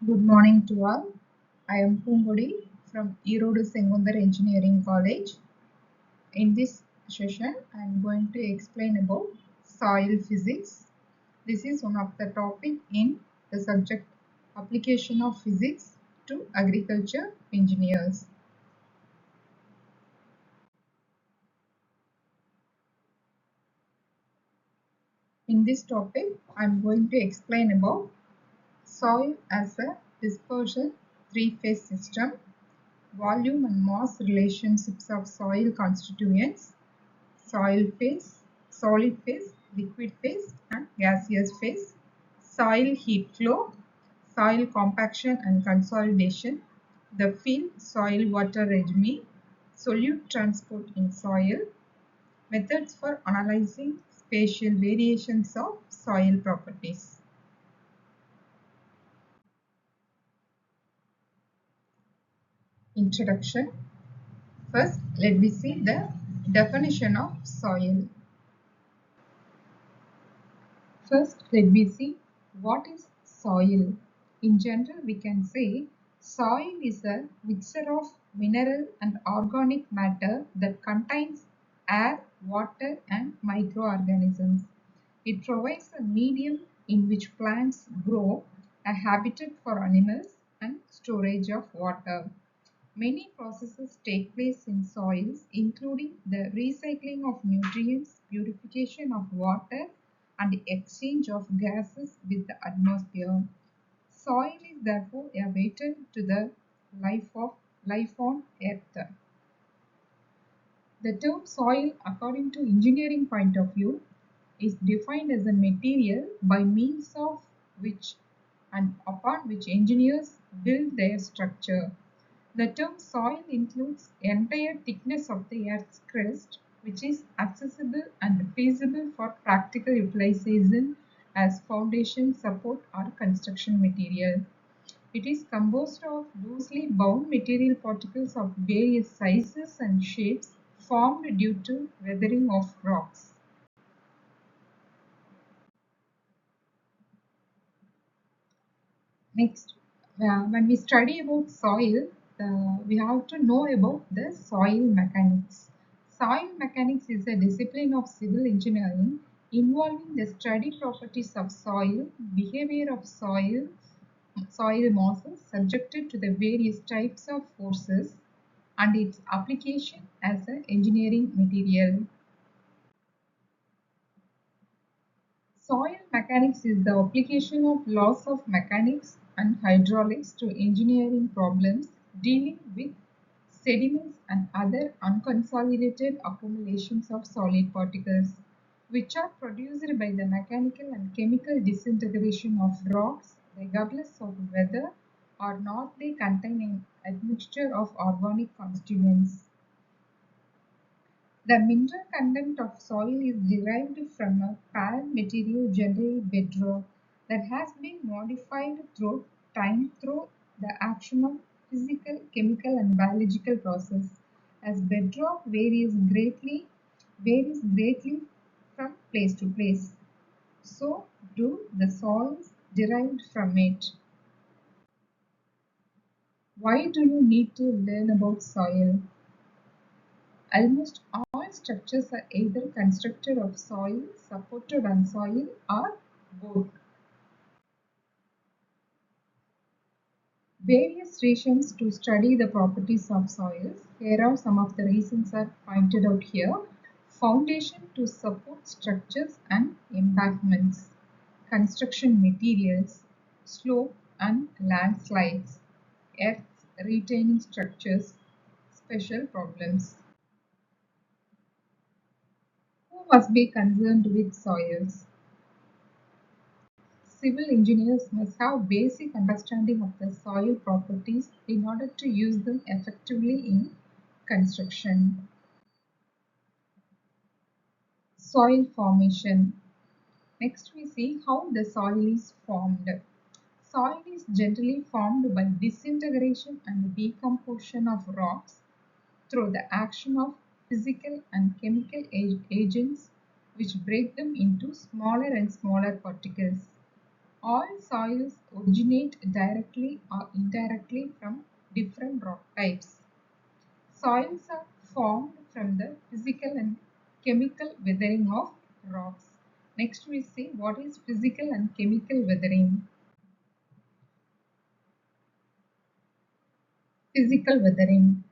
Good morning to all. I am Pungudi from Erode Engineering College. In this session, I am going to explain about soil physics. This is one of the topic in the subject application of physics to agriculture engineers. In this topic, I am going to explain about soil as a dispersion three-phase system, volume and mass relationships of soil constituents, soil phase, solid phase, liquid phase and gaseous phase, soil heat flow, soil compaction and consolidation, the field soil water regime, solute transport in soil, methods for analyzing spatial variations of soil properties. Introduction. First, let me see the definition of soil. First, let me see what is soil. In general, we can say soil is a mixture of mineral and organic matter that contains air, water, and microorganisms. It provides a medium in which plants grow, a habitat for animals, and storage of water. Many processes take place in soils, including the recycling of nutrients, purification of water, and the exchange of gases with the atmosphere. Soil is therefore a vital to the life on Earth. The term soil, according to engineering point of view, is defined as a material by means of which and upon which engineers build their structure. The term soil includes entire thickness of the Earth's crust, which is accessible and feasible for practical utilization as foundation, support, or construction material. It is composed of loosely bound material particles of various sizes and shapes formed due to weathering of rocks. Next, when we study about soil, we have to know about the soil mechanics. Soil mechanics is a discipline of civil engineering involving the study properties of soil, behavior of soil masses subjected to the various types of forces, and its application as an engineering material. Soil mechanics is the application of laws of mechanics and hydraulics to engineering problems dealing with sediments and other unconsolidated accumulations of solid particles, which are produced by the mechanical and chemical disintegration of rocks, regardless of whether or not they contain an admixture of organic constituents. The mineral content of soil is derived from a parent material, generally bedrock, that has been modified through time through the action of physical, chemical, and biological process. As bedrock varies greatly from place to place, so do the soils derived from it. Why do you need to learn about soil? Almost all structures are either constructed of soil, supported on soil, or both. Various reasons to study the properties of soils. Here are some of the reasons are pointed out here. Foundation to support structures and embankments. Construction materials. Slope and landslides. Earth retaining structures. Special problems. Who must be concerned with soils? Civil engineers must have basic understanding of the soil properties in order to use them effectively in construction. Soil formation. Next we see how the soil is formed. Soil is generally formed by disintegration and decomposition of rocks through the action of physical and chemical agents which break them into smaller and smaller particles. All soils originate directly or indirectly from different rock types. Soils are formed from the physical and chemical weathering of rocks. Next we see what is physical and chemical weathering. Physical weathering.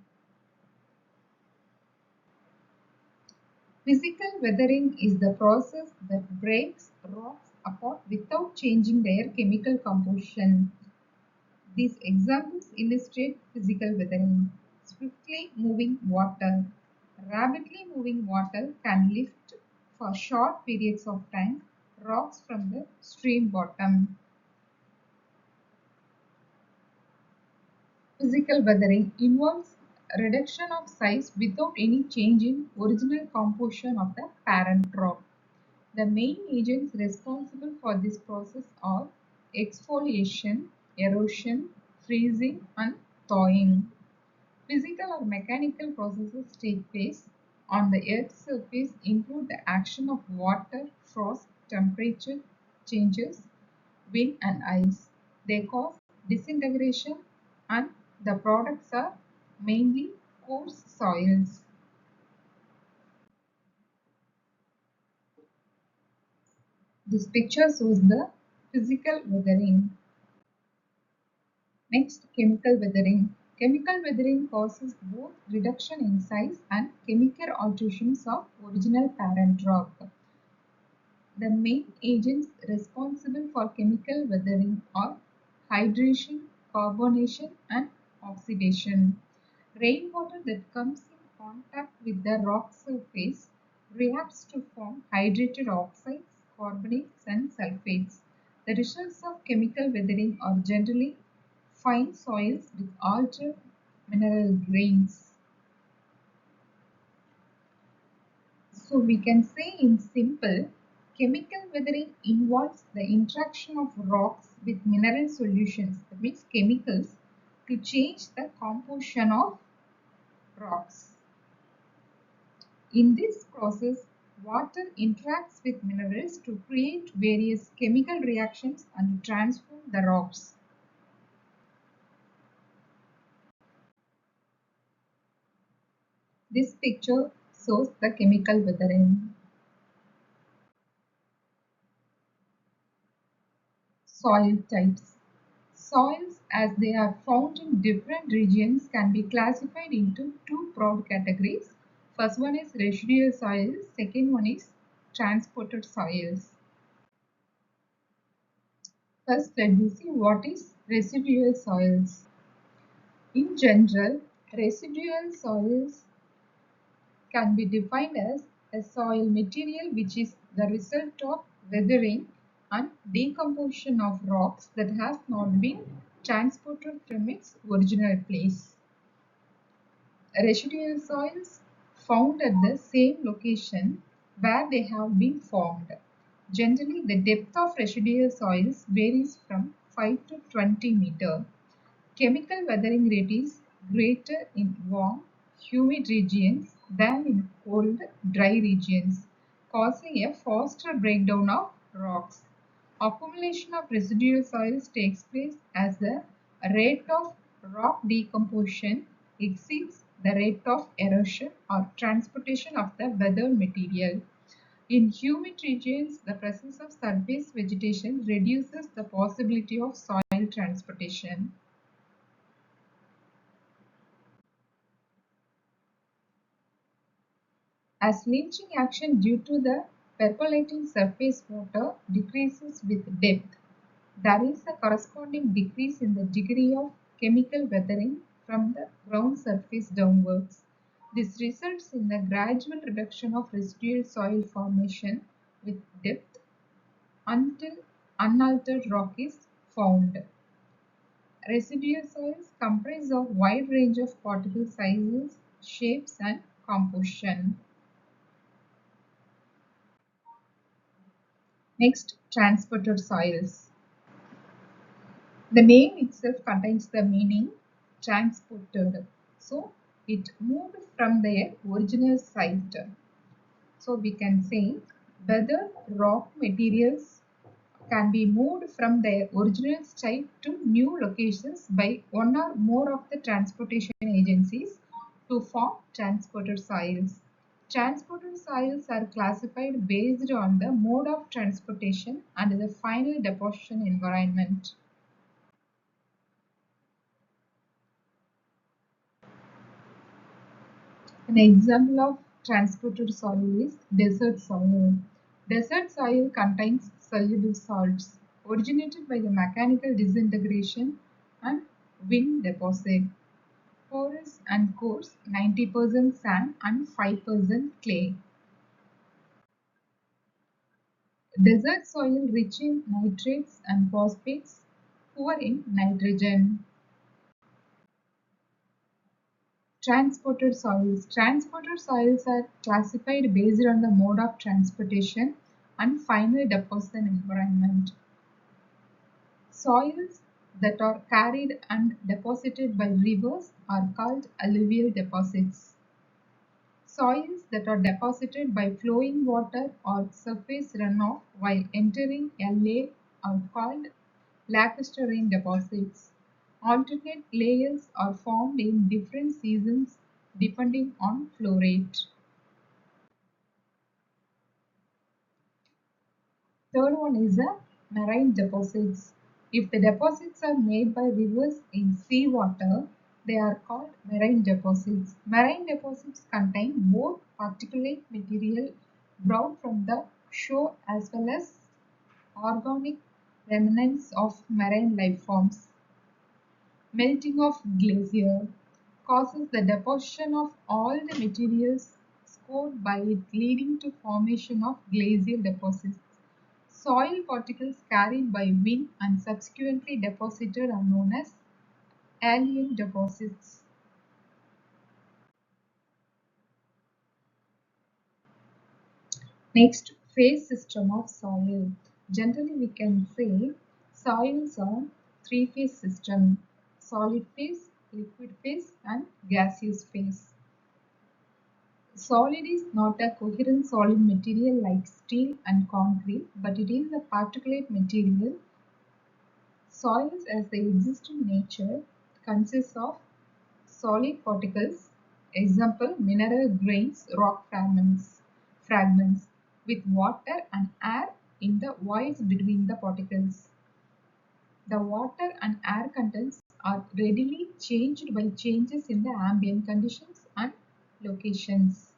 Physical weathering is the process that breaks rocks apart without changing their chemical composition. These examples illustrate physical weathering. Swiftly moving water. Rapidly moving water can lift for short periods of time rocks from the stream bottom. Physical weathering involves reduction of size without any change in original composition of the parent rock. The main agents responsible for this process are exfoliation, erosion, freezing, and thawing. Physical or mechanical processes take place on the Earth's surface include the action of water, frost, temperature changes, wind and ice. They cause disintegration and the products are mainly coarse soils. This picture shows the physical weathering. Next, chemical weathering. Chemical weathering causes both reduction in size and chemical alterations of original parent rock. The main agents responsible for chemical weathering are hydration, carbonation, and oxidation. Rainwater that comes in contact with the rock surface reacts to form hydrated oxides, carbonates, and sulfates. The results of chemical weathering are generally fine soils with altered mineral grains. So we can say in simple, chemical weathering involves the interaction of rocks with mineral solutions, that means chemicals, to change the composition of rocks. In this process, water interacts with minerals to create various chemical reactions and transform the rocks. This picture shows the chemical weathering. Soil types. Soils, as they are found in different regions, can be classified into two broad categories. First one is residual soils, second one is transported soils. First, let us see what is residual soils. In general, residual soils can be defined as a soil material which is the result of weathering and decomposition of rocks that has not been transported from its original place. Residual soils found at the same location where they have been formed. Generally, the depth of residual soils varies from 5 to 20 meter. Chemical weathering rate is greater in warm, humid regions than in cold, dry regions, causing a faster breakdown of rocks. Accumulation of residual soils takes place as the rate of rock decomposition exceeds the rate of erosion or transportation of the weathered material. In humid regions, the presence of surface vegetation reduces the possibility of soil transportation. As leaching action due to the percolating surface water decreases with depth, there is a corresponding decrease in the degree of chemical weathering from the ground surface downwards. This results in the gradual reduction of residual soil formation with depth until unaltered rock is found. Residual soils comprise a wide range of particle sizes, shapes, and composition. Next, transported soils. The name itself contains the meaning transported. So, it moved from their original site. So, we can say whether rock materials can be moved from their original site to new locations by one or more of the transportation agencies to form transporter soils. Transporter soils are classified based on the mode of transportation and the final deposition environment. An example of transported soil is desert soil. Desert soil contains soluble salts originated by the mechanical disintegration and wind deposit. Porous and coarse 90% sand and 5% clay. Desert soil rich in nitrates and phosphates, poor in nitrogen. Transported soils. Transported soils are classified based on the mode of transportation and final deposition environment. Soils that are carried and deposited by rivers are called alluvial deposits. Soils that are deposited by flowing water or surface runoff while entering a lake are called lacustrine deposits. Alternate layers are formed in different seasons depending on flow rate. Third one is the marine deposits. If the deposits are made by rivers in seawater, they are called marine deposits. Marine deposits contain both particulate material brought from the shore as well as organic remnants of marine life forms. Melting of glacier causes the deposition of all the materials scored by it, leading to formation of glacial deposits. Soil particles carried by wind and subsequently deposited are known as alien deposits. Next, phase system of soil. Generally, we can say soils are three-phase system: solid phase, liquid phase, and gaseous phase. Solid is not a coherent solid material like steel and concrete, but it is a particulate material. Soils, as they exist in nature, consist of solid particles, example mineral grains, rock fragments, with water and air in the voids between the particles. The water and air contents are readily changed by changes in the ambient conditions and locations.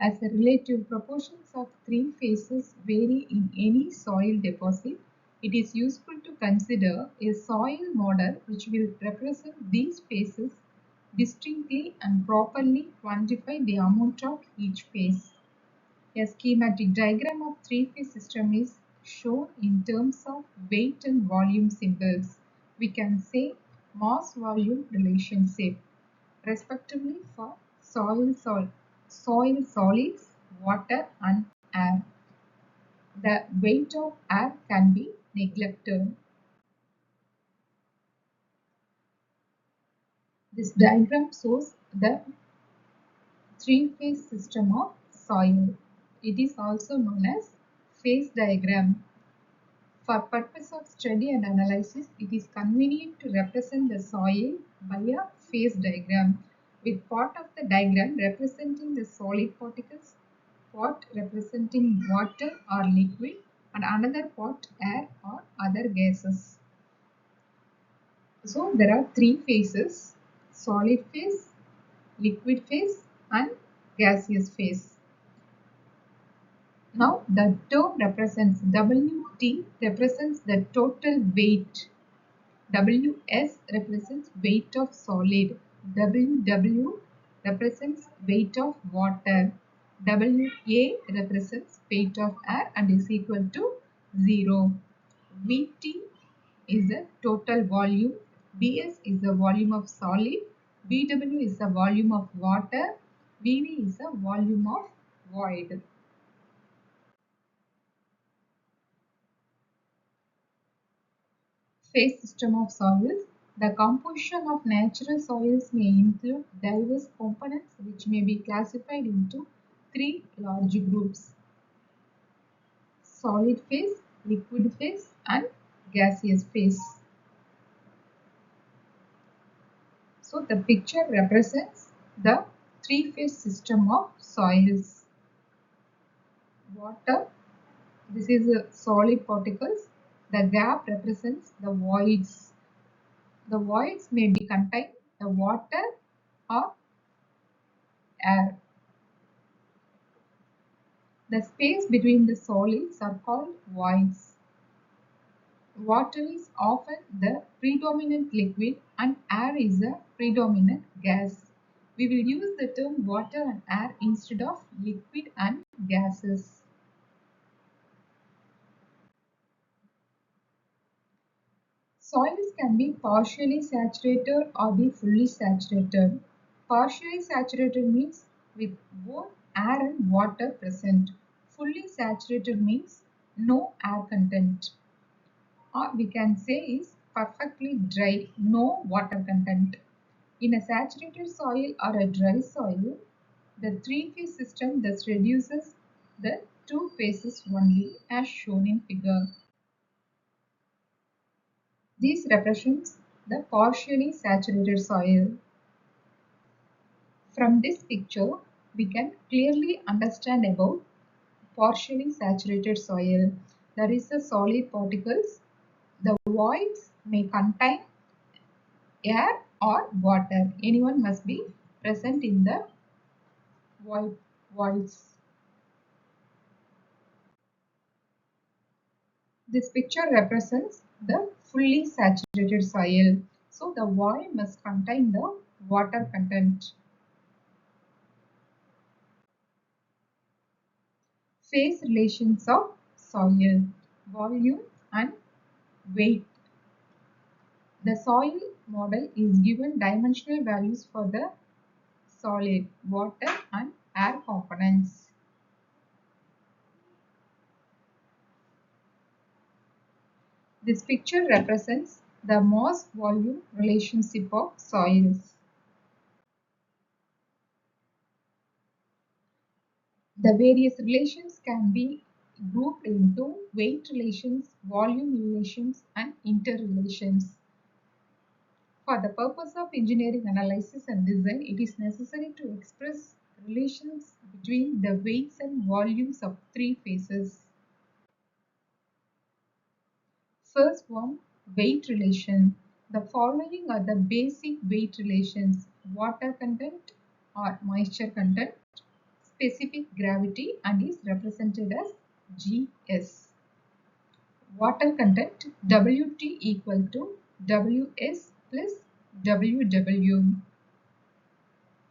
As the relative proportions of three phases vary in any soil deposit, it is useful to consider a soil model which will represent these phases distinctly and properly quantify the amount of each phase. A schematic diagram of three-phase system is shown in terms of weight and volume symbols. We can say mass-volume relationship respectively for soil solids, water and air. The weight of air can be neglected. This diagram shows the three-phase system of soil. It is also known as phase diagram. For purpose of study and analysis, it is convenient to represent the soil by a phase diagram, with part of the diagram representing the solid particles, part representing water or liquid, and another part air or other gases. So there are three phases: solid phase, liquid phase, and gaseous phase. Now the term represents WT represents the total weight. WS represents weight of solid. WW represents weight of water. WA represents weight of air and is equal to 0. VT is the total volume. VS is the volume of solid. VW is the volume of water. VV is the volume of void. Phase system of soils. The composition of natural soils may include diverse components which may be classified into three large groups. solid phase, liquid phase and gaseous phase. So the picture represents the three-phase system of soils. Water, this is a solid particles. The gap represents the voids. The voids may be contain the water or air. The space between the solids are called voids. Water is often the predominant liquid and air is a predominant gas. We will use the term water and air instead of liquid and gases. Soils can be partially saturated or be fully saturated. Partially saturated means with both air and water present. Fully saturated means no air content. Or we can say is perfectly dry, no water content. In a saturated soil or a dry soil, the three-phase system thus reduces the two phases only as shown in figure. This represents the partially saturated soil. From this picture, we can clearly understand about partially saturated soil. There is the solid particles. The voids may contain air or water. Anyone must be present in the voids. This picture represents the fully saturated soil. So the void must contain the water content. Phase relations of soil, volume and weight. The soil model is given dimensional values for the solid, water and air components. This picture represents the mass volume relationship of soils. The various relations can be grouped into weight relations, volume relations and interrelations. For the purpose of engineering analysis and design, it is necessary to express relations between the weights and volumes of three phases. First one, weight relation. The following are the basic weight relations: water content or moisture content, specific gravity and is represented as Gs. Water content Wt equal to Ws plus Ww,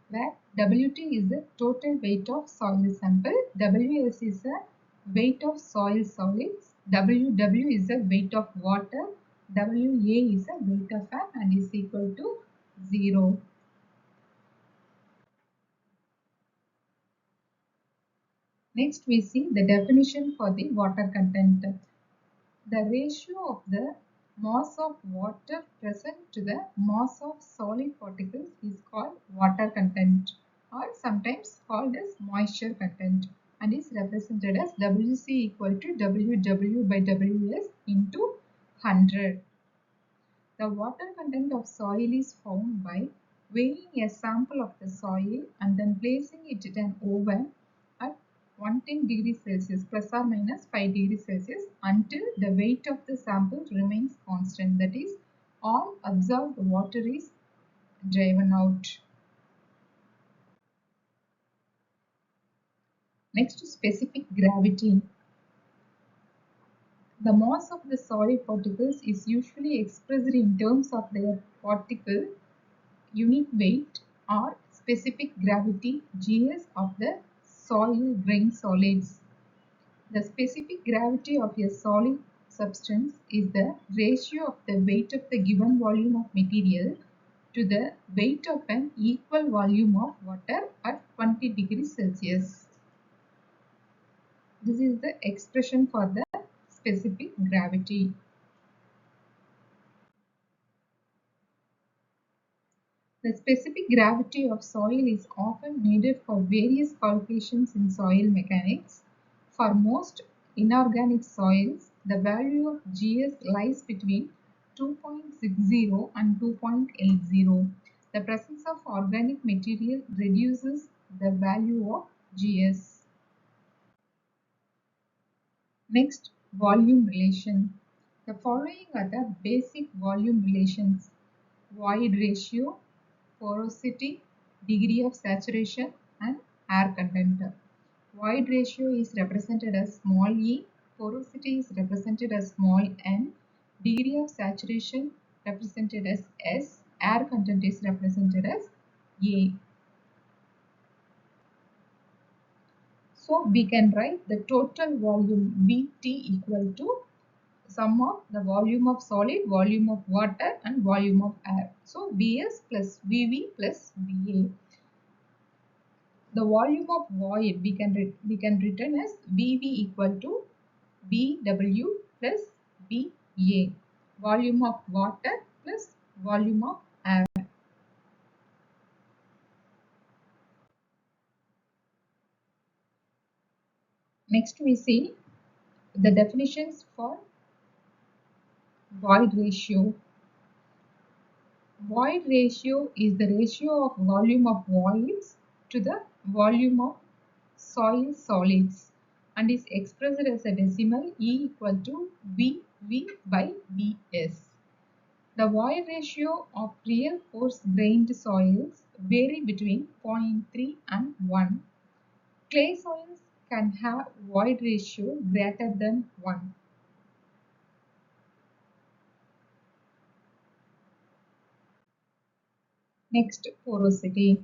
where Wt is the total weight of soil sample, Ws is the weight of soil solids, Ww is the weight of water, Wa is the weight of air and is equal to 0. Next we see the definition for the water content. The ratio of the mass of water present to the mass of solid particles is called water content or sometimes called as moisture content and is represented as Wc equal to Ww by Ws into 100. The water content of soil is found by weighing a sample of the soil and then placing it in an oven at 110 degrees Celsius plus or minus 5 degrees Celsius until the weight of the sample remains constant, that is, all absorbed water is driven out. Next, specific gravity. The mass of the solid particles is usually expressed in terms of their particle unit weight or specific gravity Gs of the soil grain solids. The specific gravity of a solid substance is the ratio of the weight of the given volume of material to the weight of an equal volume of water at 20 degrees Celsius. This is the expression for the specific gravity. The specific gravity of soil is often needed for various calculations in soil mechanics. For most inorganic soils, the value of GS lies between 2.60 and 2.80. The presence of organic material reduces the value of GS. Next, volume relation. The following are the basic volume relations: void ratio, porosity, degree of saturation, and air content. Void ratio is represented as small e, porosity is represented as small n, degree of saturation represented as S, air content is represented as A. So we can write the total volume Vt equal to sum of the volume of solid, volume of water and volume of air. So Vs plus Vv plus Va. The volume of void we can written as Vv equal to Vw plus Va. Volume of water plus volume of air. Next we see the definitions for void ratio. Void ratio is the ratio of volume of voids to the volume of soil solids and is expressed as a decimal E equal to Vv by Vs. The void ratio of real coarse grained soils vary between 0.3 and 1. Clay soils can have void ratio greater than 1. Next, porosity.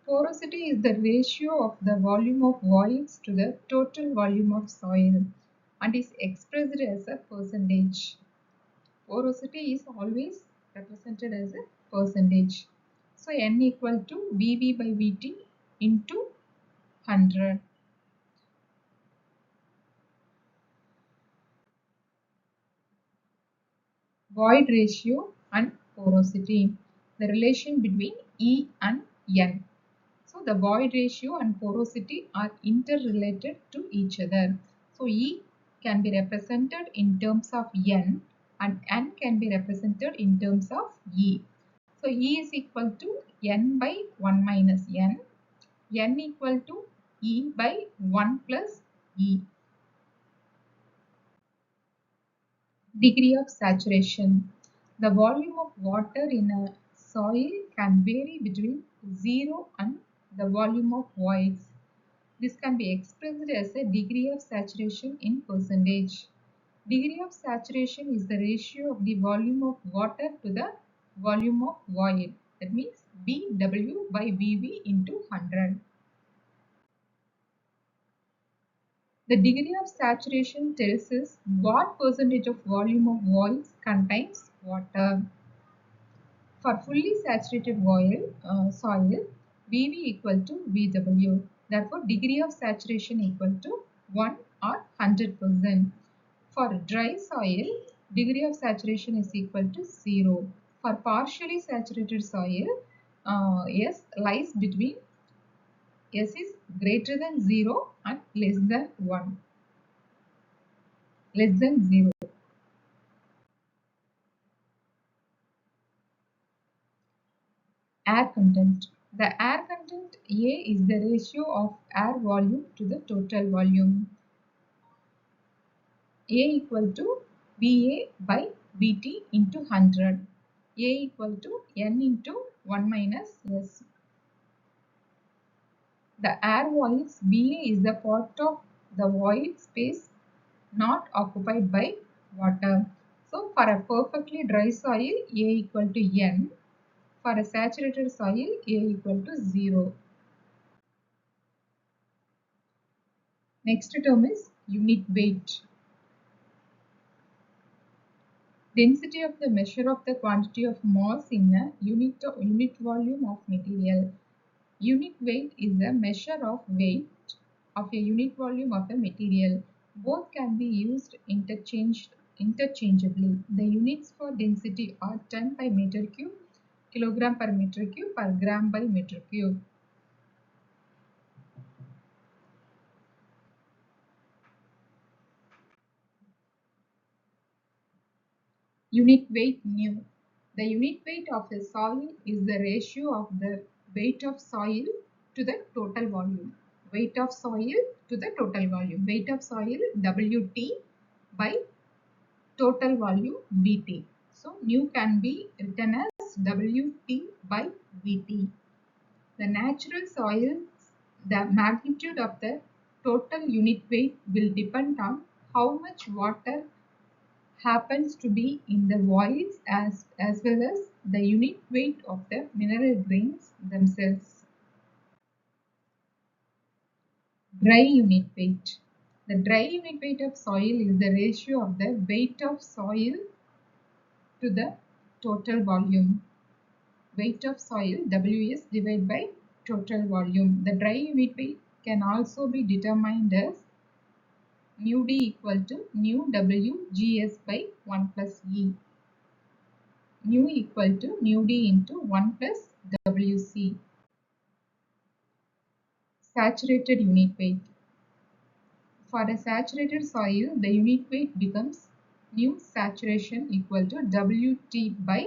Porosity is the ratio of the volume of voids to the total volume of soil and is expressed as a percentage. Porosity is always represented as a percentage. So N equal to Vv by Vt into 100. Void ratio and porosity, the relation between E and N. So the void ratio and porosity are interrelated to each other. So E can be represented in terms of N and N can be represented in terms of E. So E is equal to N by 1 minus N equal to E by 1 plus E. Degree of saturation. The volume of water in a soil can vary between 0 and the volume of voids. This can be expressed as a degree of saturation in percentage. Degree of saturation is the ratio of the volume of water to the volume of void. That means Bw by Vv into 100. The degree of saturation tells us what percentage of volume of voids contains water. For fully saturated soil, Vv equal to Vw. Therefore, degree of saturation equal to 1 or 100%. For dry soil, degree of saturation is equal to 0. For partially saturated soil, S lies between S is greater than 0 and less than 1. Less than 0. Air content. The air content A is the ratio of air volume to the total volume. A equal to Va by Vt into 100. A equal to N into 1 minus S. The air voids Va is the part of the void space not occupied by water. So for a perfectly dry soil, A equal to N. For a saturated soil, A equal to 0. Next term is unit weight. Density of the measure of the quantity of mass in a unit volume of material. Unit weight is the measure of weight of a unit volume of a material. Both can be used interchangeably. The units for density are ton by meter cube, kilogram per meter cube, per gram by meter cube. Unit weight nu. The unit weight of a soil is the ratio of the weight of soil to the total volume. Weight of soil to the total volume. Weight of soil Wt by total volume Vt. So nu can be written as Wt by Vt. The natural soil, the magnitude of the total unit weight will depend on how much water happens to be in the voids as well as the unit weight of the mineral grains themselves. Dry unit weight. The dry unit weight of soil is the ratio of the weight of soil to the total volume. Weight of soil Ws divided by total volume. The dry unit weight can also be determined as nu d equal to nu W Gs by 1 plus E. Nu equal to nu d into 1 plus Wc. Saturated unit weight. For a saturated soil, the unit weight becomes nu saturation equal to Wt by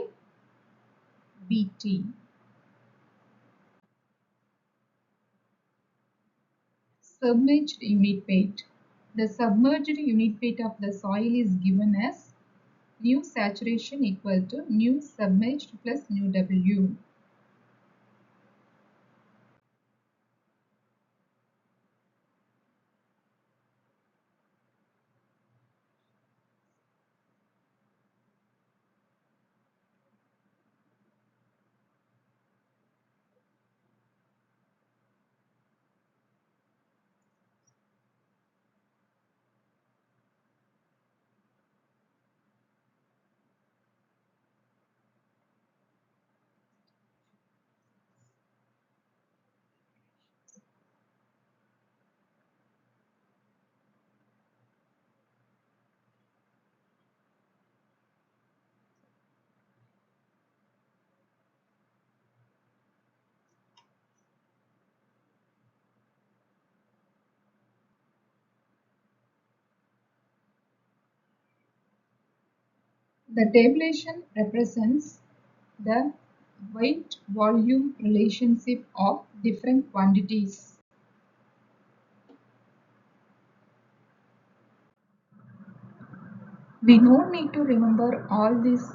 Vt. Submerged unit weight. The submerged unit weight of the soil is given as nu saturation equal to nu submerged plus nu W. The tabulation represents the weight-volume relationship of different quantities. We don't need to remember all these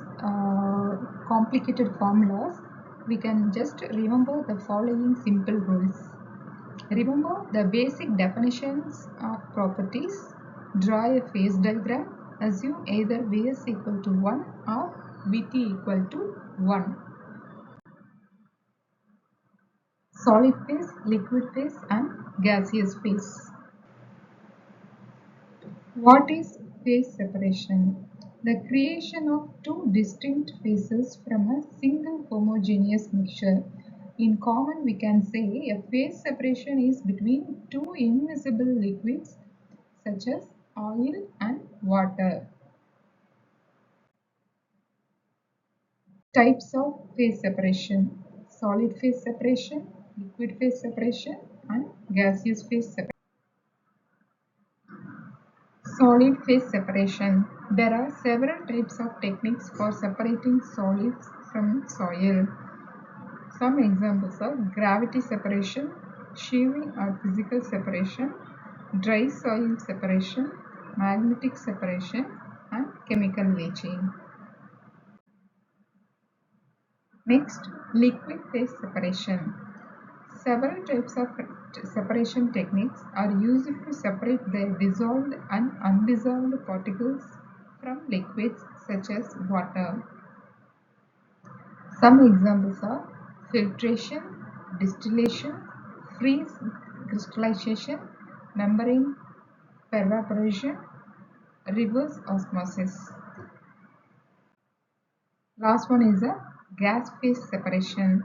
complicated formulas. We can just remember the following simple rules. Remember the basic definitions of properties. Draw a phase diagram. Assume either Vs equal to 1 or Vt equal to 1. Solid phase, liquid phase and gaseous phase. What is phase separation? The creation of two distinct phases from a single homogeneous mixture. In common, we can say a phase separation is between two immiscible liquids such as oil and water. Types of phase separation: solid phase separation, liquid phase separation and gaseous phase separation. Solid phase separation. There are several types of techniques for separating solids from soil. Some examples are gravity separation, shearing or physical separation, dry soil separation, magnetic separation, and chemical leaching. Next, liquid phase separation. Several types of separation techniques are used to separate the dissolved and undissolved particles from liquids such as water. Some examples are filtration, distillation, freeze crystallization, membrane pervaporation, reverse osmosis. Last one is a gas phase separation.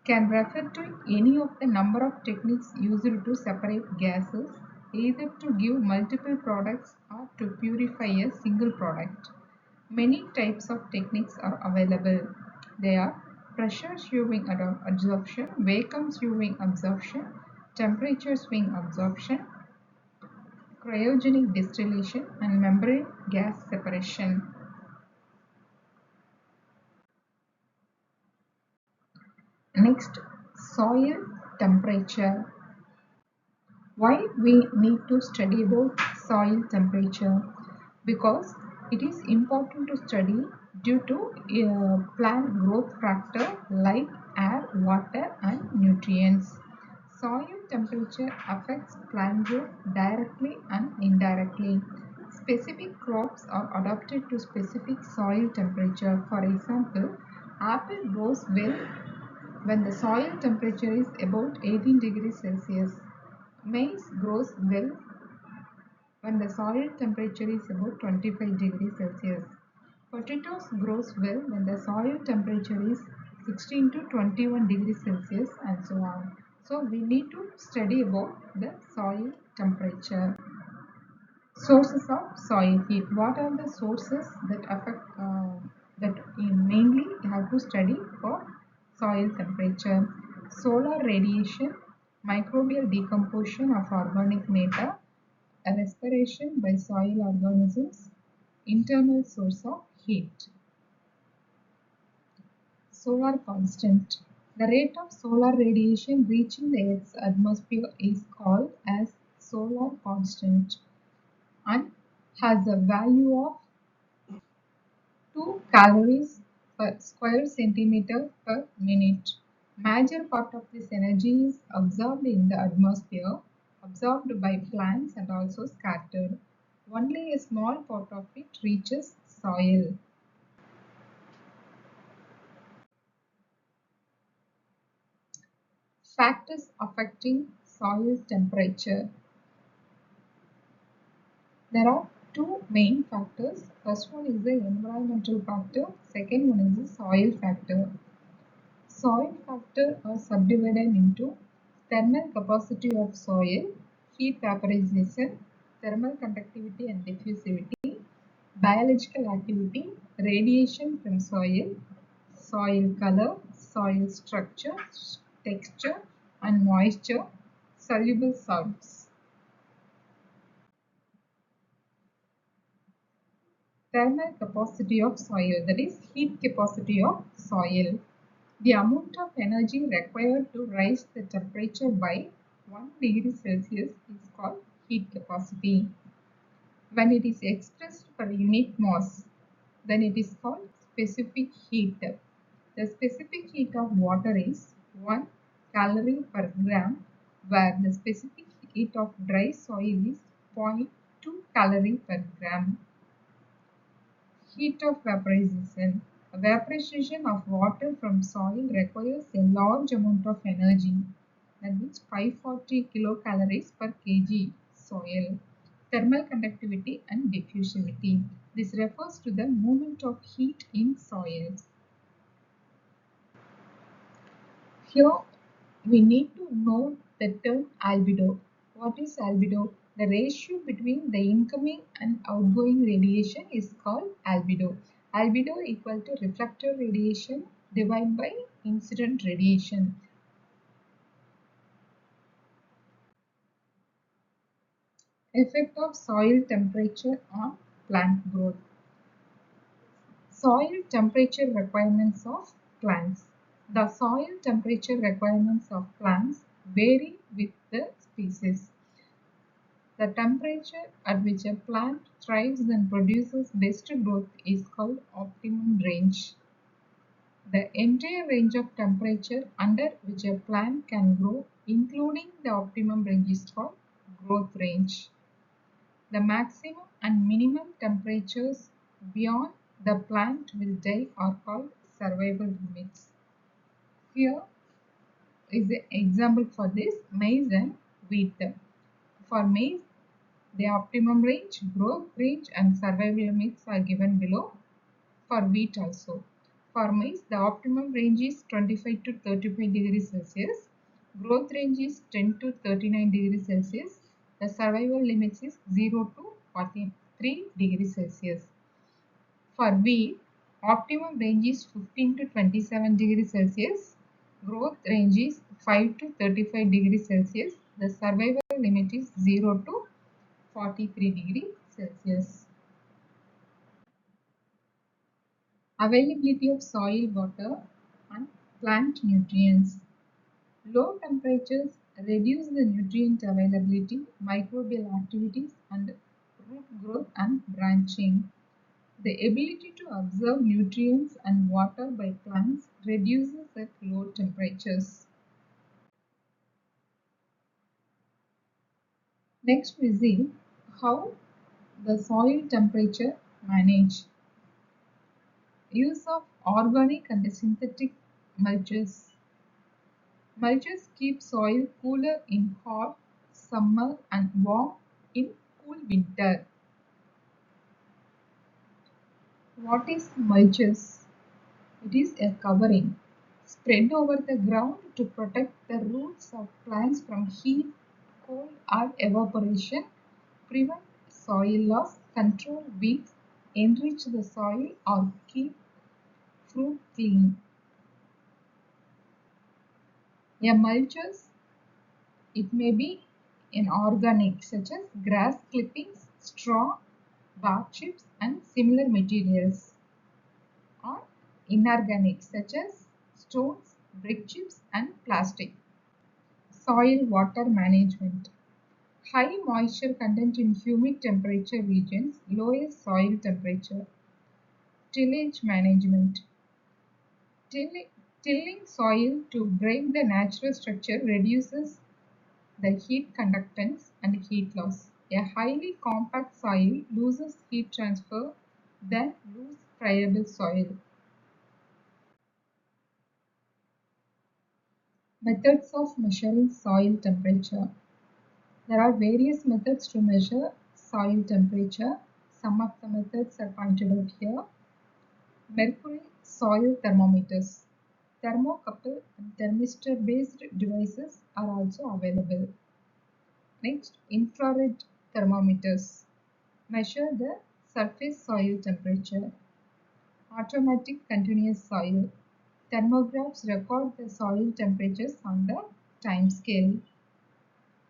Can refer to any of the number of techniques used to separate gases, either to give multiple products or to purify a single product. Many types of techniques are available. They are pressure swing absorption, vacuum swing absorption, temperature swing absorption, cryogenic distillation, and membrane gas separation. Next, soil temperature. Why we need to study about soil temperature? Because it is important to study due to plant growth factor like air, water and nutrients. Soil temperature affects plant growth directly and indirectly. Specific crops are adapted to specific soil temperature. For example, apple grows well when the soil temperature is about 18 degrees Celsius. Maize grows well when the soil temperature is about 25 degrees Celsius. Potatoes grows well when the soil temperature is 16 to 21 degrees Celsius and so on. So we need to study about the soil temperature. Sources of soil heat. What are the sources that affect that mainly you have to study for soil temperature? Solar radiation, microbial decomposition of organic matter, a respiration by soil organisms, internal source of heat. Solar constant. The rate of solar radiation reaching the Earth's atmosphere is called as solar constant and has a value of 2 calories per square centimeter per minute. Major part of this energy is absorbed in the atmosphere, absorbed by plants and also scattered. Only a small part of it reaches soil. Factors affecting soil temperature. There are two main factors. First one is the environmental factor, second one is the soil factor. Soil factor are subdivided into thermal capacity of soil, heat vaporization, thermal conductivity and diffusivity, biological activity, radiation from soil, soil color, soil structure, texture and moisture, soluble salts. Thermal capacity of soil, that is heat capacity of soil. The amount of energy required to raise the temperature by 1 degree Celsius is called heat capacity. When it is expressed per unit mass, then it is called specific heat. The specific heat of water is 1 calorie per gram, where the specific heat of dry soil is 0.2 calorie per gram. Heat of vaporization. Vaporization of water from soil requires a large amount of energy, that means 540 kilocalories per kg soil. Thermal conductivity and diffusivity. This refers to the movement of heat in soils. Here we need to know the term albedo. What is albedo? The ratio between the incoming and outgoing radiation is called albedo. Albedo equal to reflected radiation divided by incident radiation. Effect of soil temperature on plant growth. Soil temperature requirements of plants. The soil temperature requirements of plants vary with the species. The temperature at which a plant thrives and produces best growth is called optimum range. The entire range of temperature under which a plant can grow, including the optimum range, is called growth range. The maximum and minimum temperatures beyond the plant will die are called survival limits. Here is an example for this: maize and wheat. For maize, the optimum range, growth range and survival limits are given below. For wheat also. For maize, the optimum range is 25 to 35 degrees Celsius. Growth range is 10 to 39 degrees Celsius. The survival limits is 0 to 43 degrees Celsius. For wheat, optimum range is 15 to 27 degrees Celsius. Growth range is 5 to 35 degrees Celsius. The survival limit is 0 to 43 degrees Celsius. Availability of soil, water and plant nutrients. Low temperatures reduce the nutrient availability, microbial activities, and root growth and branching. The ability to absorb nutrients and water by plants reduces at low temperatures. Next we see how the soil temperature manage. Use of organic and synthetic mulches. Mulches keep soil cooler in hot summer and warm in cool winter. What is mulches? It is a covering spread over the ground to protect the roots of plants from heat, cold, or evaporation, prevent soil loss, control weeds, enrich the soil, or keep fruit clean. A mulches, it may be inorganic such as grass clippings, straw, bark chips, and similar materials, or inorganic such as stones, brick chips, and plastic. Soil water management. High moisture content in humid temperature regions lowers soil temperature. Tillage management. Tilling soil to break the natural structure reduces the heat conductance and heat loss. A highly compact soil loses heat transfer than loose friable soil. Methods of measuring soil temperature. There are various methods to measure soil temperature. Some of the methods are pointed out here. Mercury soil thermometers. Thermocouple and thermistor based devices are also available. Next, infrared thermometers measure the surface soil temperature. Automatic continuous soil thermographs record the soil temperatures on the time scale.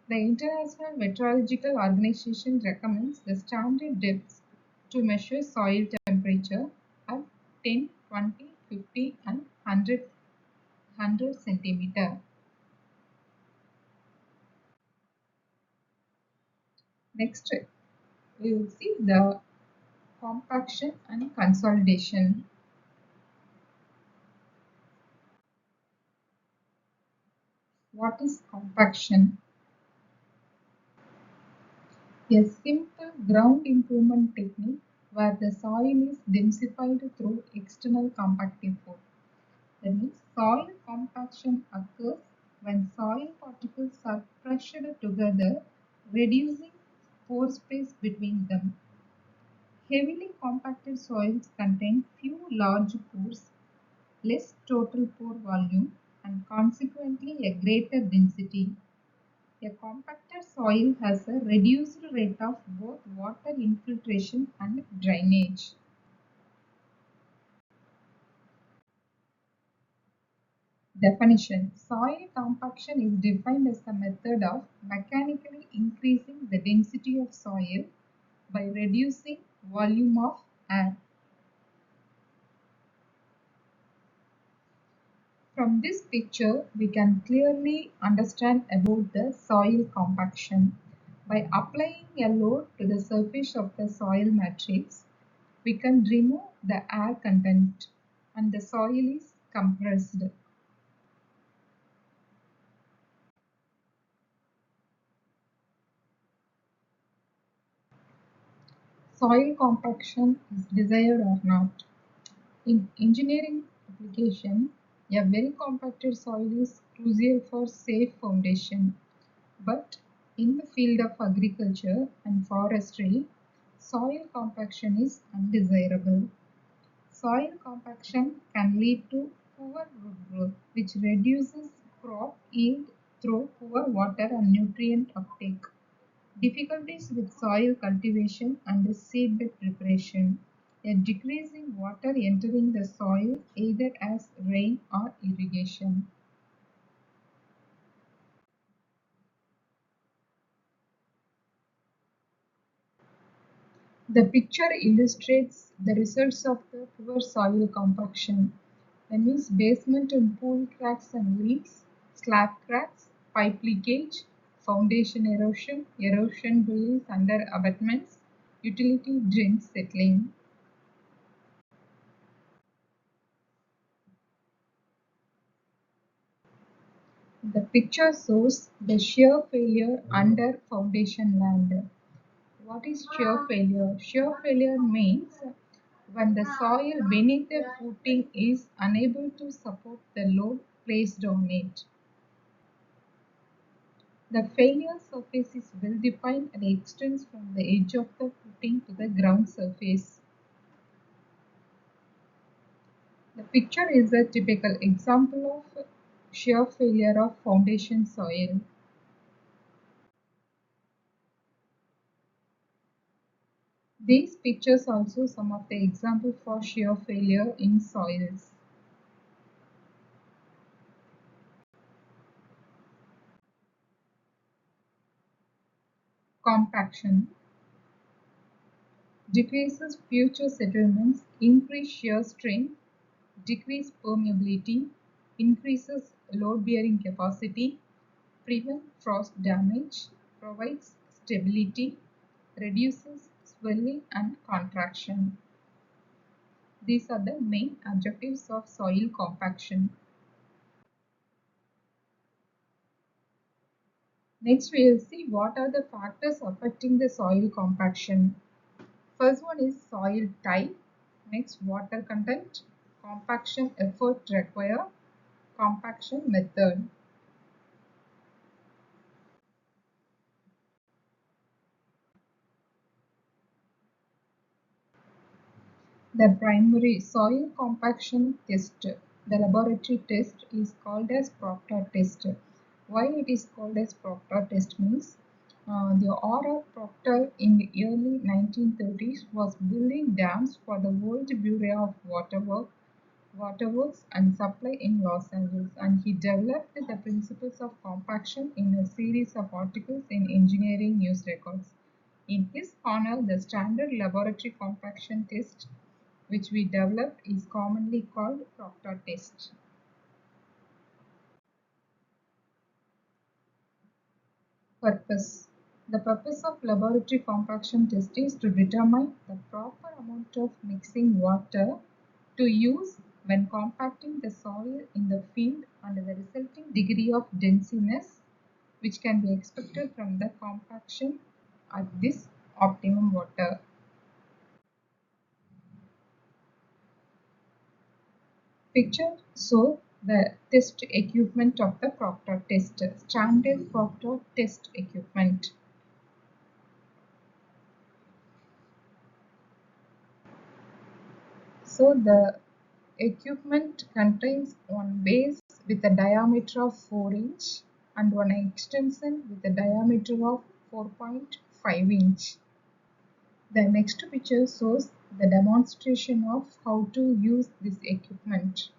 The International Meteorological Organization recommends the standard depths to measure soil temperature at 10, 20, 50, and 100 centimeter. Next, we will see the compaction and consolidation. What is compaction? A simple ground improvement technique where the soil is densified through external compactive force. That means soil compaction occurs when soil particles are pressed together, reducing pore space between them. Heavily compacted soils contain few large pores, less total pore volume, and consequently a greater density. A compacted soil has a reduced rate of both water infiltration and drainage. Definition. Soil compaction is defined as the method of mechanically increasing the density of soil by reducing volume of air. From this picture, we can clearly understand about the soil compaction. By applying a load to the surface of the soil matrix, we can remove the air content and the soil is compressed. Soil compaction is desired or not. In engineering application, a well-compacted soil is crucial for safe foundation. But in the field of agriculture and forestry, soil compaction is undesirable. Soil compaction can lead to poor root growth, which reduces crop yield through poor water and nutrient uptake. Difficulties with soil cultivation and seedbed preparation. A decrease in water entering the soil either as rain or irrigation. The picture illustrates the results of the poor soil compaction. means basement and pool cracks and leaks, slab cracks, pipe leakage, foundation erosion, erosion buildings under abutments, utility drains settling. The picture shows the shear failure under foundation land. What is shear failure? Shear failure means when the soil beneath the footing is unable to support the load placed on it. The failure surface is well defined and extends from the edge of the footing to the ground surface. The picture is a typical example of shear failure of foundation soil. These pictures also some of the examples for shear failure in soils. Compaction decreases future settlements, increase shear strength, decrease permeability, increases load-bearing capacity, prevent frost damage, provides stability, reduces swelling and contraction. These are the main objectives of soil compaction. Next, we will see what are the factors affecting the soil compaction. First one is soil type. Next, water content, compaction effort required, compaction method. The primary soil compaction test, the laboratory test, is called as Proctor test. Why it is called as Proctor test means the R.R. Proctor in the early 1930s was building dams for the World Bureau of Waterworks and Supply in Los Angeles, and he developed the principles of compaction in a series of articles in engineering news records. In his honor, the standard laboratory compaction test which we developed is commonly called Proctor test. Purpose. The purpose of laboratory compaction test is to determine the proper amount of mixing water to use when compacting the soil in the field and the resulting degree of denseness which can be expected from the compaction at this optimum water. Picture shows the test equipment of the Proctor test, standard Proctor test equipment. So the equipment contains one base with a diameter of 4 inch and one extension with a diameter of 4.5 inch. The next picture shows the demonstration of how to use this equipment.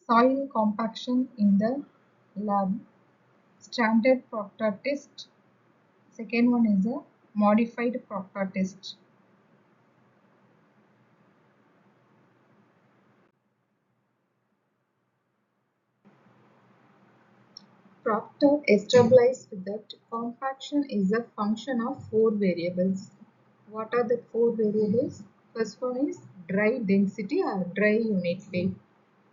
Soil compaction in the lab. Standard Proctor test. Second one is a modified Proctor test. Proctor established that compaction is a function of four variables. What are the four variables? First one is dry density or dry unit weight.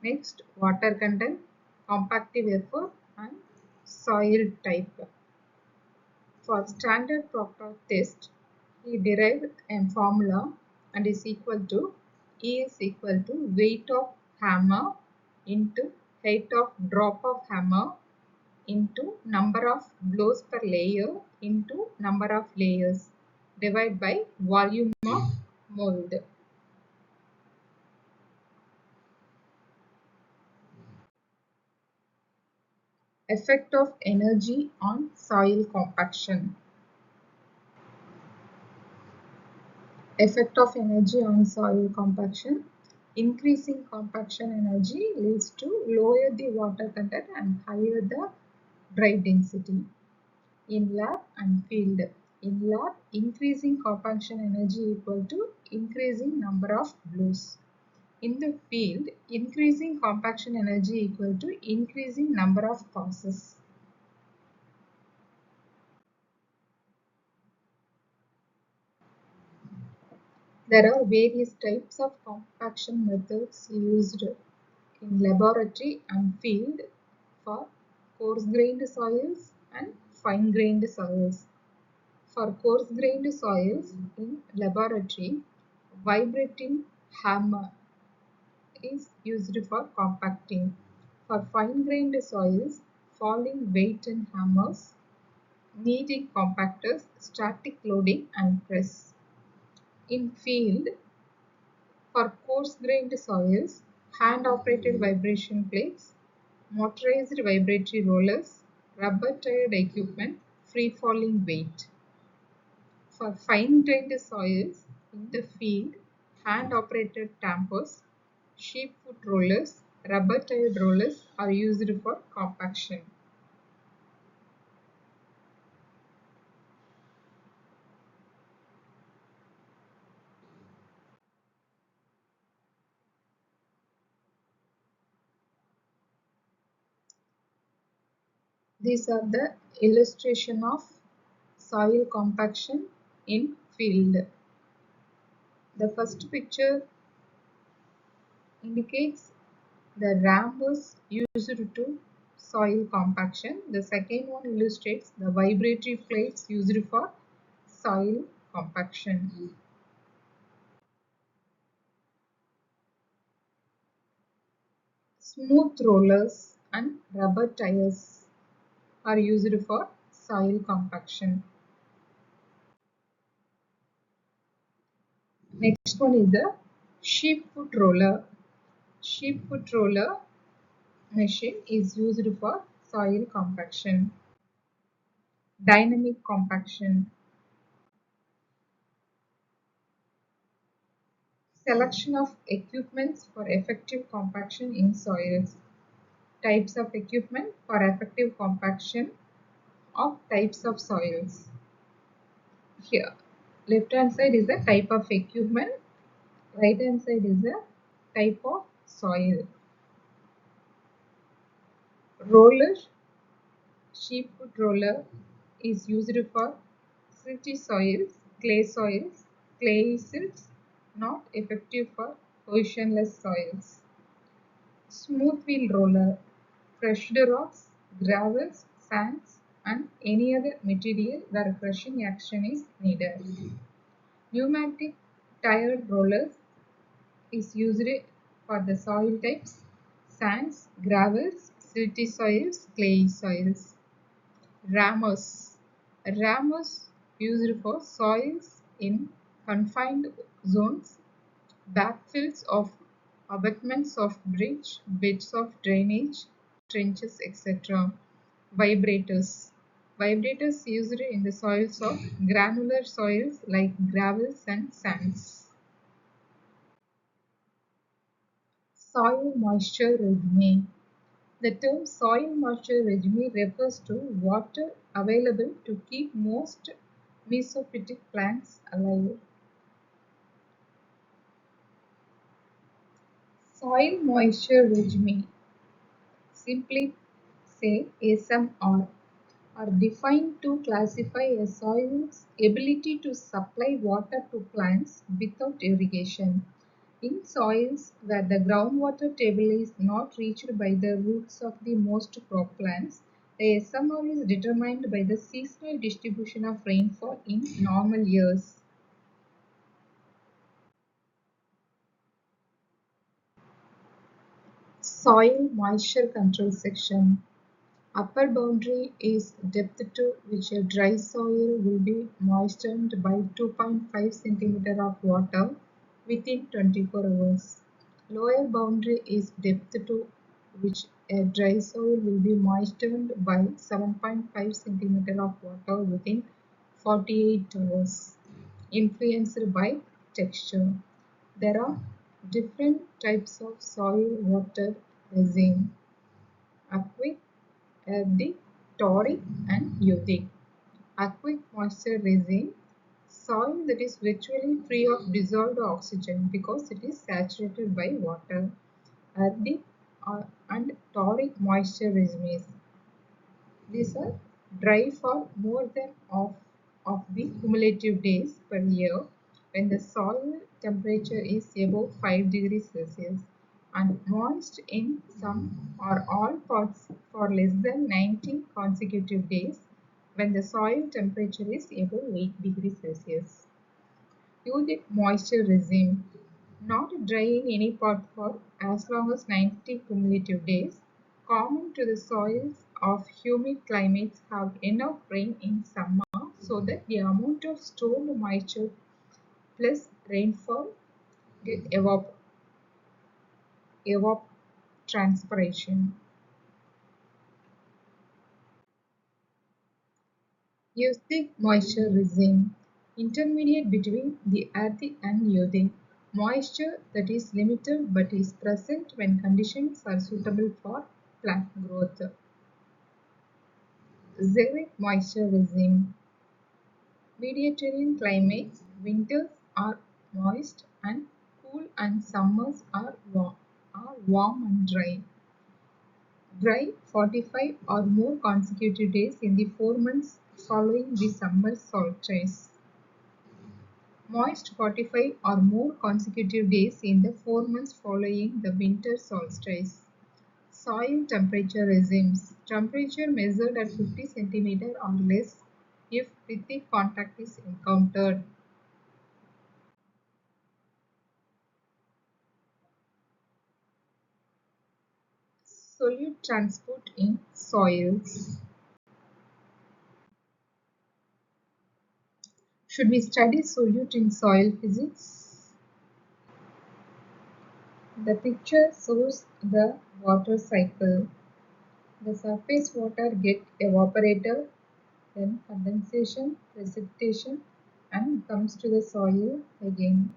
Next, water content, compactive effort and soil type. For standard Proctor test, he derived a formula and is equal to E is equal to weight of hammer into height of drop of hammer into number of blows per layer into number of layers divided by volume of mold. Effect of energy on soil compaction. Effect of energy on soil compaction. Increasing compaction energy leads to lower the water content and higher the dry density. In lab and field, In lot, increasing compaction energy equal to increasing number of blues. In the field, increasing compaction energy equal to increasing number of passes. There are various types of compaction methods used in laboratory and field for coarse-grained soils and fine-grained soils. For coarse-grained soils in laboratory, vibrating hammer is used for compacting. For fine-grained soils, falling weight and hammers, kneading compactors, static loading and press. In field, for coarse-grained soils, hand-operated vibration plates, motorized vibratory rollers, rubber-tired equipment, free-falling weight. For fine-grained soils in the field, hand-operated tampers, sheep-foot rollers, rubber-tired rollers are used for compaction. These are the illustration of soil compaction in field. The first picture indicates the rampers used to soil compaction. The second one illustrates the vibratory plates used for soil compaction. Smooth rollers and rubber tires are used for soil compaction. Next one is the sheep foot roller. Sheep foot roller machine is used for soil compaction. Dynamic compaction. Selection of equipments for effective compaction in soils. Types of equipment for effective compaction of types of soils. Here, left hand side is the type of equipment, right hand side is the type of soil. Roller, sheep foot roller is used for silty soils, clay silts, not effective for positionless soils. Smooth wheel roller, crushed rocks, gravels, sands, and any other material where crushing action is needed. Pneumatic tired rollers is used for the soil types sands, gravels, silty soils, clayey soils. Rammers. Rammers used for soils in confined zones, backfills of abutments of bridge, beds of drainage, trenches, etc. Vibrators. Vibrators used in the soils of granular soils like gravels and sands. Soil moisture regime. The term soil moisture regime refers to water available to keep most mesophytic plants alive. Soil moisture regime, simply say SMR, are defined to classify a soil's ability to supply water to plants without irrigation. In soils where the groundwater table is not reached by the roots of the most crop plants, the SMR is determined by the seasonal distribution of rainfall in normal years. Soil moisture control section. Upper boundary is depth to which a dry soil will be moistened by 2.5 cm of water within 24 hours. Lower boundary is depth to which a dry soil will be moistened by 7.5 cm of water within 48 hours. Influenced by texture. There are different types of soil water regime: aqueous, erodic, toric, and euthic. Aqueous moisture regime, soil that is virtually free of dissolved oxygen because it is saturated by water. Erode and toric moisture regimes. These are dry for more than half of the cumulative days per year when the soil temperature is above 5 degrees Celsius, and moist in some or all parts for less than 90 consecutive days when the soil temperature is above 8 degrees Celsius. Humid moisture regime, not dry in any part for as long as 90 cumulative days. Common to the soils of humid climates have enough rain in summer so that the amount of stored moisture plus rainfall get evapotranspiration. Euthic moisture regime, intermediate between the earthy and euthic. Moisture that is limited but is present when conditions are suitable for plant growth. Xeric moisture regime, Mediterranean climates, winters are moist and cool and summers are warm and dry. Dry 45 or more consecutive days in the 4 months following the summer solstice. Moist 45 or more consecutive days in the 4 months following the winter solstice. Soil temperature regimes. Temperature measured at 50 centimeter or less if lithic contact is encountered. Solute transport in soils. Should we study solute in soil physics? The picture shows the water cycle. The surface water gets evaporated, then condensation, precipitation, and comes to the soil again.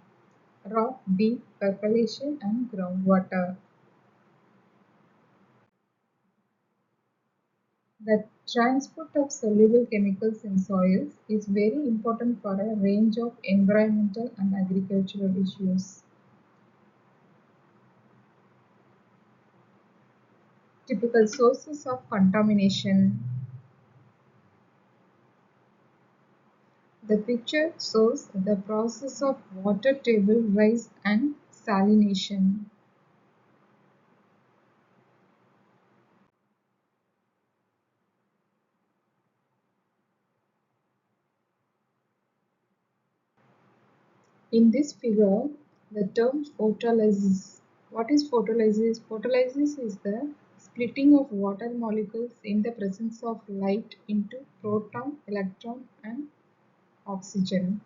Rock, deep percolation, and groundwater. The transport of soluble chemicals in soils is very important for a range of environmental and agricultural issues. Typical sources of contamination. The picture shows the process of water table rise and salination. In this figure, the term photolysis. What is photolysis? Photolysis is the splitting of water molecules in the presence of light into proton, electron, and oxygen.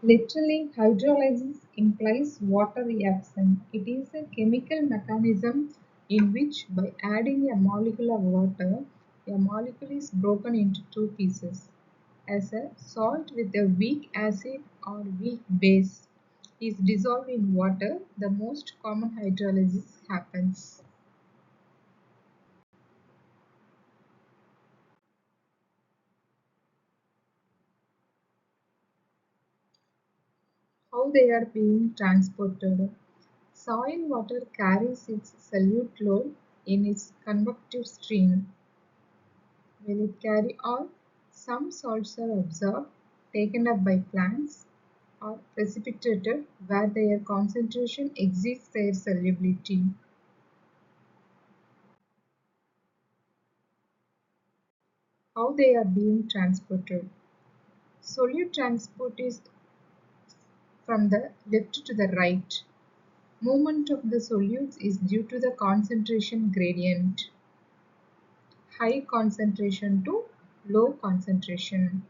Literally, hydrolysis implies water reaction. It is a chemical mechanism in which, by adding a molecule of water, a molecule is broken into two pieces. As a salt with a weak acid or weak base is dissolved in water, the most common hydrolysis happens. How they are being transported. Soil water carries its solute load in its convective stream. Will it carry all? Some salts are absorbed, taken up by plants, or precipitated where their concentration exceeds their solubility. How they are being transported. Solute transport is from the left to the right. Movement of the solutes is due to the concentration gradient. High concentration to low concentration.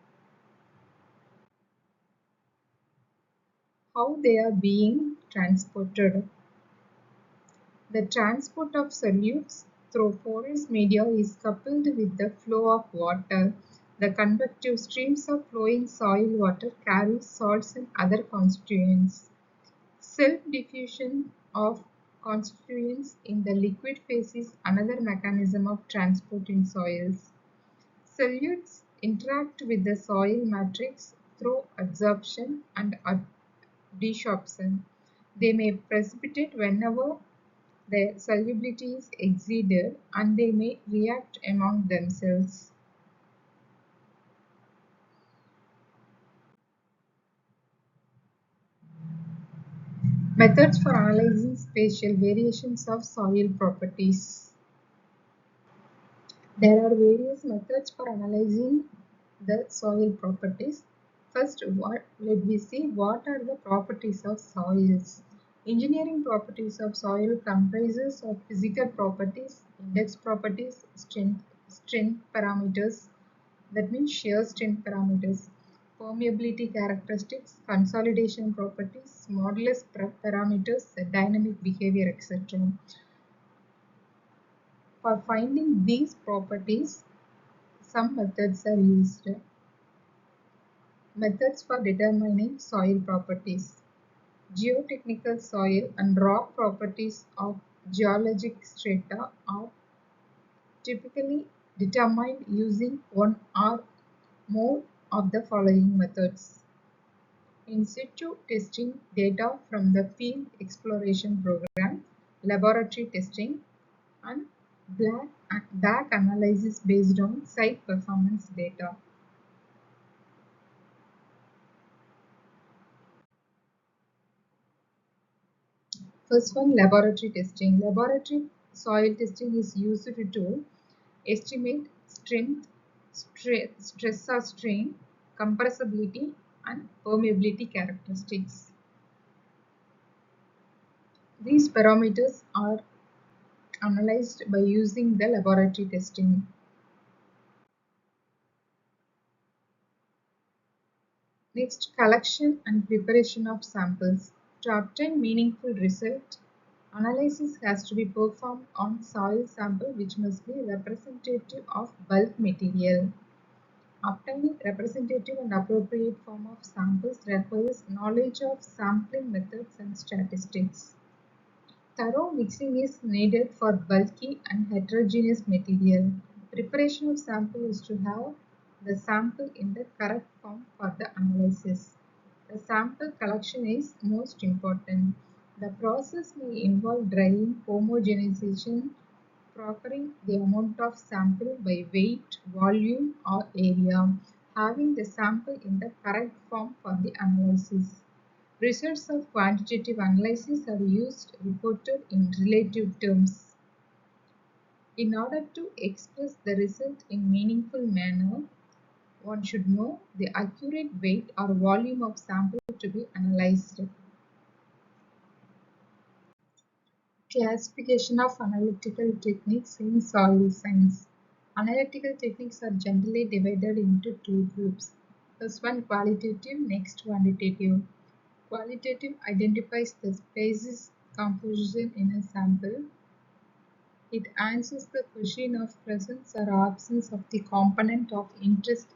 How they are being transported. The transport of solutes through porous media is coupled with the flow of water. The convective streams of flowing soil water carry salts and other constituents. Self-diffusion of constituents in the liquid phase is another mechanism of transport in soils. Solutes interact with the soil matrix through adsorption and desorption. They may precipitate whenever their solubility is exceeded, and they may react among themselves. Methods for analyzing spatial variations of soil properties. There are various methods for analyzing the soil properties. First, let me see what are the properties of soils. Engineering properties of soil comprises of physical properties, index properties, strength parameters, that means shear strength parameters, permeability characteristics, consolidation properties, modulus parameters, dynamic behavior, etc. For finding these properties, some methods are used. Methods for determining soil properties. Geotechnical soil and rock properties of geologic strata are typically determined using one or more of the following methods. In situ testing data from the field exploration program, laboratory testing, and back analysis based on site performance data. First one, laboratory testing. Laboratory soil testing is used to estimate strength, stress or strain, compressibility, and permeability characteristics. These parameters are analyzed by using the laboratory testing. Next, collection and preparation of samples. To obtain meaningful result, analysis has to be performed on soil sample which must be representative of bulk material. Obtaining representative and appropriate form of samples requires knowledge of sampling methods and statistics. Thorough mixing is needed for bulky and heterogeneous material. Preparation of sample is to have the sample in the correct form for the analysis. The sample collection is most important. The process may involve drying, homogenization, procuring the amount of sample by weight, volume, or area, having the sample in the correct form for the analysis. Results of quantitative analysis are reported in relative terms. In order to express the result in meaningful manner, one should know the accurate weight or volume of sample to be analyzed. Classification of analytical techniques in soil science. Analytical techniques are generally divided into two groups. First one, qualitative, next quantitative. Qualitative identifies the species composition in a sample. It answers the question of presence or absence of the component of interest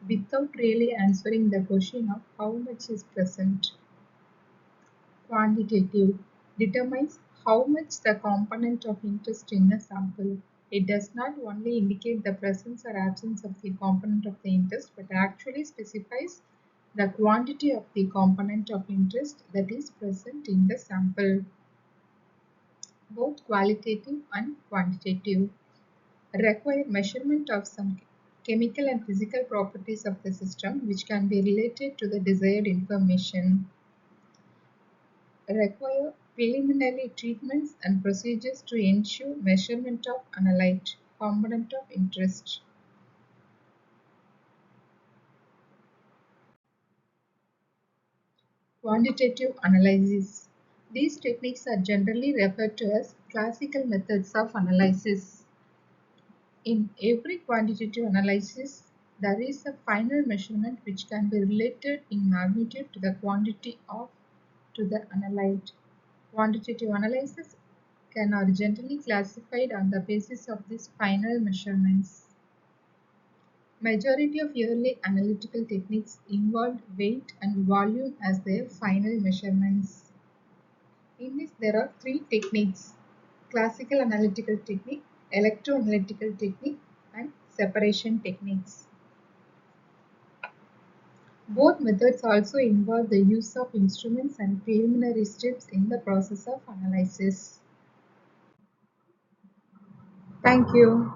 without really answering the question of how much is present. Quantitative determines how much the component of interest in a sample. It does not only indicate the presence or absence of the component of the interest, but actually specifies the quantity of the component of interest that is present in the sample. Both qualitative and quantitative require measurement of some chemical and physical properties of the system which can be related to the desired information. Require preliminary treatments and procedures to ensure measurement of analyte component of interest. Quantitative analysis. These techniques are generally referred to as classical methods of analysis. In every quantitative analysis, there is a final measurement which can be related in magnitude to the quantity of to the analyte. Quantitative analysis can are generally classified on the basis of these final measurements. Majority of early analytical techniques involved weight and volume as their final measurements. In this, there are three techniques: classical analytical technique, electroanalytical technique, and separation techniques. Both methods also involve the use of instruments and preliminary steps in the process of analysis. Thank you.